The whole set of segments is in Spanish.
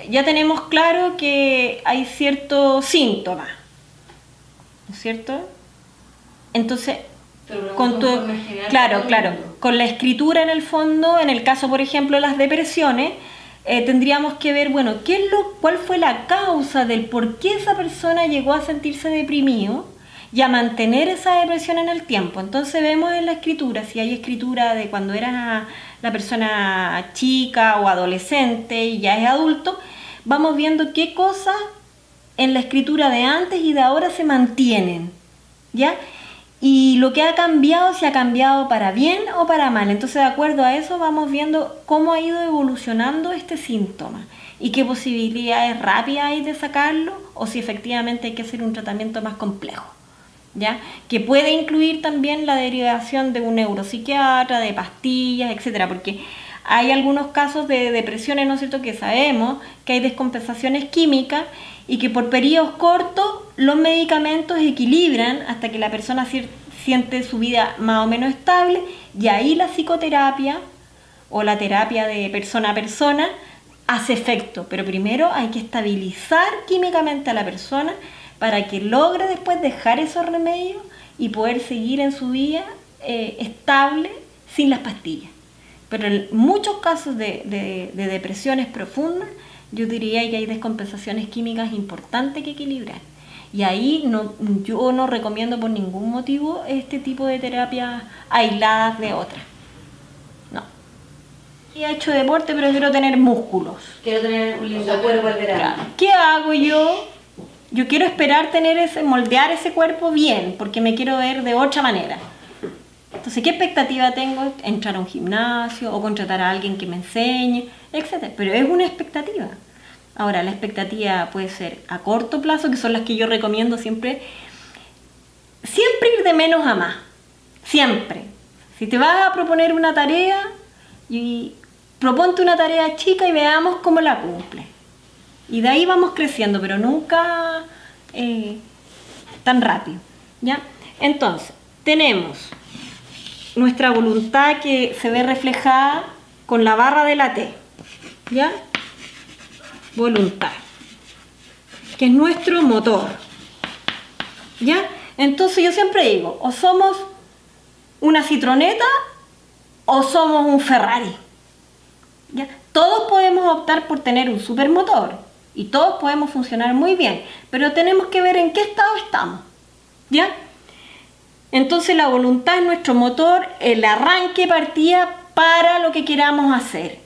ya tenemos claro que hay ciertos síntomas, ¿no es cierto? Entonces, claro, con la escritura en el fondo, en el caso, por ejemplo, de las depresiones, tendríamos que ver, bueno, cuál fue la causa del por qué esa persona llegó a sentirse deprimido y a mantener esa depresión en el tiempo. Entonces vemos en la escritura, si hay escritura de cuando era la persona chica o adolescente y ya es adulto, vamos viendo qué cosas en la escritura de antes y de ahora se mantienen, ¿ya? Y lo que ha cambiado, si ha cambiado para bien o para mal. Entonces, de acuerdo a eso, vamos viendo cómo ha ido evolucionando este síntoma y qué posibilidades rápidas hay de sacarlo, o si efectivamente hay que hacer un tratamiento más complejo, ¿ya? Que puede incluir también la derivación de un neuropsiquiatra, de pastillas, etcétera, porque hay algunos casos de depresiones, ¿no es cierto?, que sabemos que hay descompensaciones químicas y que por periodos cortos los medicamentos equilibran hasta que la persona siente su vida más o menos estable, y ahí la psicoterapia o la terapia de persona a persona hace efecto. Pero primero hay que estabilizar químicamente a la persona para que logre después dejar esos remedios y poder seguir en su vida estable sin las pastillas. Pero en muchos casos de depresiones profundas, yo diría que hay descompensaciones químicas importantes que equilibrar. Y ahí yo no recomiendo por ningún motivo este tipo de terapias aisladas de otras. No. Y he hecho deporte, pero quiero tener músculos. Quiero tener un lindo cuerpo al verano. Claro. ¿Qué hago yo? Yo quiero esperar moldear ese cuerpo bien, porque me quiero ver de otra manera. Entonces, ¿qué expectativa tengo? Entrar a un gimnasio o contratar a alguien que me enseñe, etcétera. Pero es una expectativa. Ahora, la expectativa puede ser a corto plazo, que son las que yo recomiendo siempre. Siempre ir de menos a más. Siempre. Si te vas a proponer una tarea, proponte una tarea chica y veamos cómo la cumple. Y de ahí vamos creciendo, pero nunca tan rápido, ¿ya? Entonces, tenemos nuestra voluntad que se ve reflejada con la barra de la T, ¿ya? Voluntad, que es nuestro motor, ¿ya? Entonces yo siempre digo, o somos una citroneta o somos un Ferrari, ¿ya? Todos podemos optar por tener un supermotor y todos podemos funcionar muy bien, pero tenemos que ver en qué estado estamos, ¿ya? Entonces la voluntad es nuestro motor, el arranque, partida para lo que queramos hacer,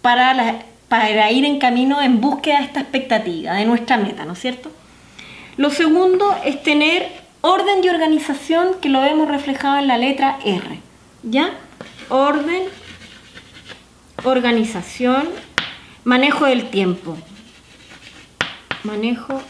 para ir en camino en búsqueda de esta expectativa, de nuestra meta, ¿no es cierto? Lo segundo es tener orden y organización, que lo vemos reflejado en la letra R, ¿ya? Orden, organización, manejo del tiempo. Manejo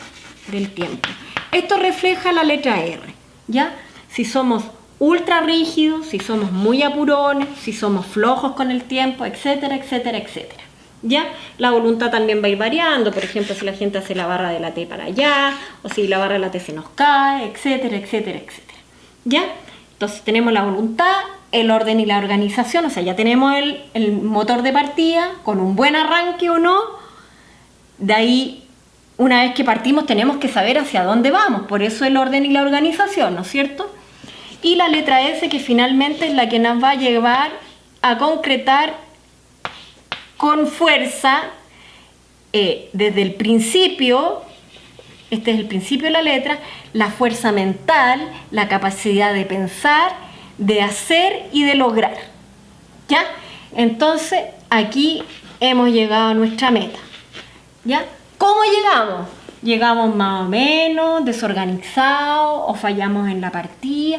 del tiempo. Esto refleja la letra R, ¿ya? Si somos ultra rígidos, si somos muy apurones, si somos flojos con el tiempo, etcétera, etcétera, etcétera. ¿Ya? La voluntad también va a ir variando, por ejemplo, si la gente hace la barra de la T para allá, o si la barra de la T se nos cae, etcétera, etcétera, etcétera. ¿Ya? Entonces tenemos la voluntad, el orden y la organización, o sea, ya tenemos el motor de partida, con un buen arranque o no. De ahí, una vez que partimos, tenemos que saber hacia dónde vamos, por eso el orden y la organización, ¿no es cierto? Y la letra S, que finalmente es la que nos va a llevar a concretar con fuerza desde el principio, este es el principio de la letra, la fuerza mental, la capacidad de pensar, de hacer y de lograr, ¿ya? Entonces aquí hemos llegado a nuestra meta, ¿ya? ¿Cómo llegamos? Llegamos más o menos desorganizados o fallamos en la partida,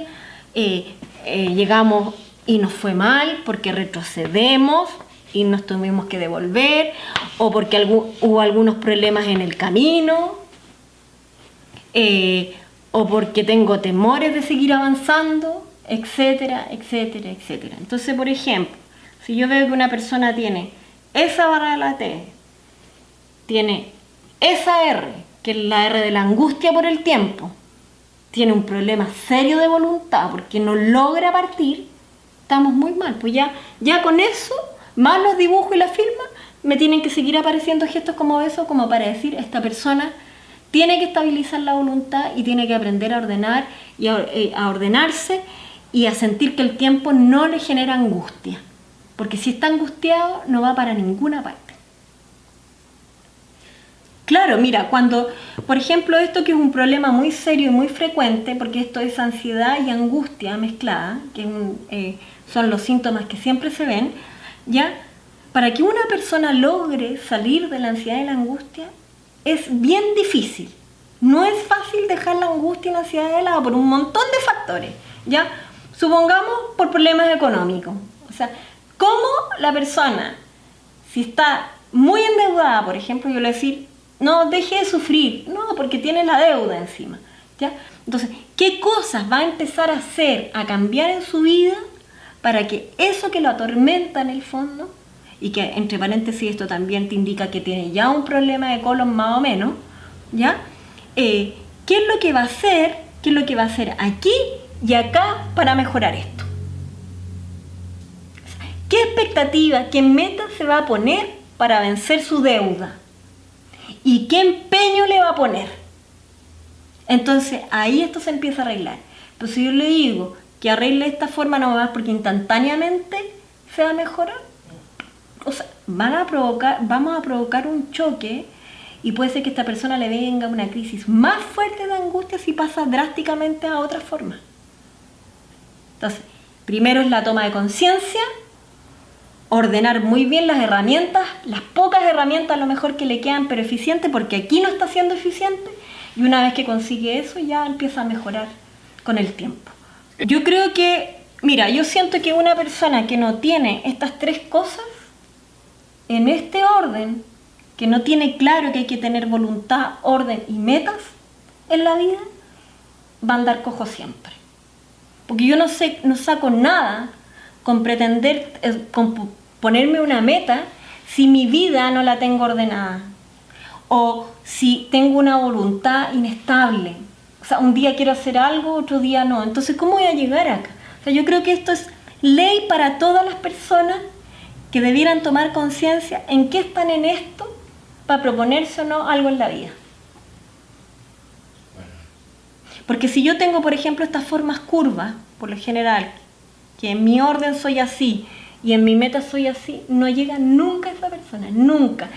llegamos y nos fue mal porque retrocedemos y nos tuvimos que devolver, o porque hubo algunos problemas en el camino, o porque tengo temores de seguir avanzando, etcétera, etcétera, etcétera. Entonces, por ejemplo, si yo veo que una persona tiene esa barra de la T, tiene esa R, que es la R de la angustia por el tiempo, tiene un problema serio de voluntad porque no logra partir, estamos muy mal. Pues ya con eso, más los dibujos y la firma, me tienen que seguir apareciendo gestos como eso, como para decir, esta persona tiene que estabilizar la voluntad y tiene que aprender a ordenar y a ordenarse y a sentir que el tiempo no le genera angustia. Porque si está angustiado, no va para ninguna parte. Claro, mira, cuando, por ejemplo, esto que es un problema muy serio y muy frecuente, porque esto es ansiedad y angustia mezclada, que son los síntomas que siempre se ven, ¿ya? Para que una persona logre salir de la ansiedad y la angustia, es bien difícil. No es fácil dejar la angustia y la ansiedad de lado por un montón de factores, ¿ya? Supongamos por problemas económicos. O sea, ¿cómo la persona, si está muy endeudada, por ejemplo, yo le voy a decir, no, deje de sufrir, no, porque tiene la deuda encima, ¿ya? Entonces, ¿qué cosas va a empezar a hacer, a cambiar en su vida para que eso que lo atormenta en el fondo, y que entre paréntesis esto también te indica que tiene ya un problema de colon más o menos, ¿ya? ¿Qué es lo que va a hacer? ¿Qué es lo que va a hacer aquí y acá para mejorar esto? ¿Qué expectativa, qué meta se va a poner para vencer su deuda? ¿Y qué empeño le va a poner? Entonces ahí esto se empieza a arreglar. Pero si yo le digo que arregle de esta forma no más porque instantáneamente se va a mejorar, o sea, vamos a provocar un choque y puede ser que a esta persona le venga una crisis más fuerte de angustia si pasa drásticamente a otra forma. Entonces, primero es la toma de conciencia, ordenar muy bien las herramientas, las pocas herramientas a lo mejor que le quedan, pero eficientes, porque aquí no está siendo eficiente, y una vez que consigue eso ya empieza a mejorar con el tiempo. Yo creo que, mira, yo siento que una persona que no tiene estas tres cosas, en este orden, que no tiene claro que hay que tener voluntad, orden y metas en la vida, va a andar cojo siempre. Porque yo no saco nada con pretender, con ponerme una meta si mi vida no la tengo ordenada. O si tengo una voluntad inestable. O sea, un día quiero hacer algo, otro día no. Entonces, ¿cómo voy a llegar acá? O sea, yo creo que esto es ley para todas las personas que debieran tomar conciencia en qué están en esto para proponerse o no algo en la vida. Porque si yo tengo, por ejemplo, estas formas curvas, por lo general, que en mi orden soy así y en mi meta soy así, no llega nunca esa persona, nunca.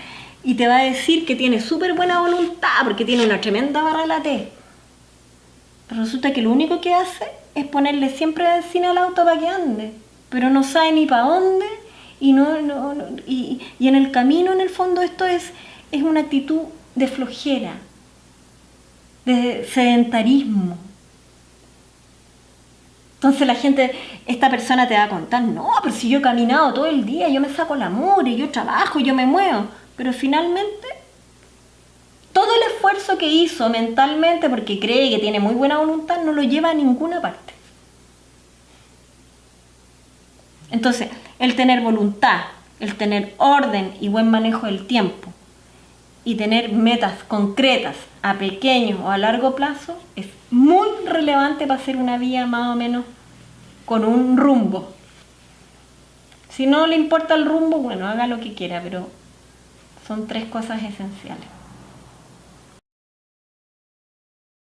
Y te va a decir que tiene súper buena voluntad porque tiene una tremenda barra de la T. Pero resulta que lo único que hace es ponerle siempre benzina al auto para que ande, pero no sabe ni para dónde y en el camino, en el fondo, esto es una actitud de flojera, de sedentarismo. Entonces la gente, esta persona te va a contar, no, pero si yo he caminado todo el día, yo me saco la mugre, yo trabajo, yo me muevo. Pero finalmente, todo el esfuerzo que hizo mentalmente, porque cree que tiene muy buena voluntad, no lo lleva a ninguna parte. Entonces, el tener voluntad, el tener orden y buen manejo del tiempo, y tener metas concretas a pequeño o a largo plazo, es muy relevante para hacer una vida más o menos con un rumbo. Si no le importa el rumbo, bueno, haga lo que quiera, pero son tres cosas esenciales.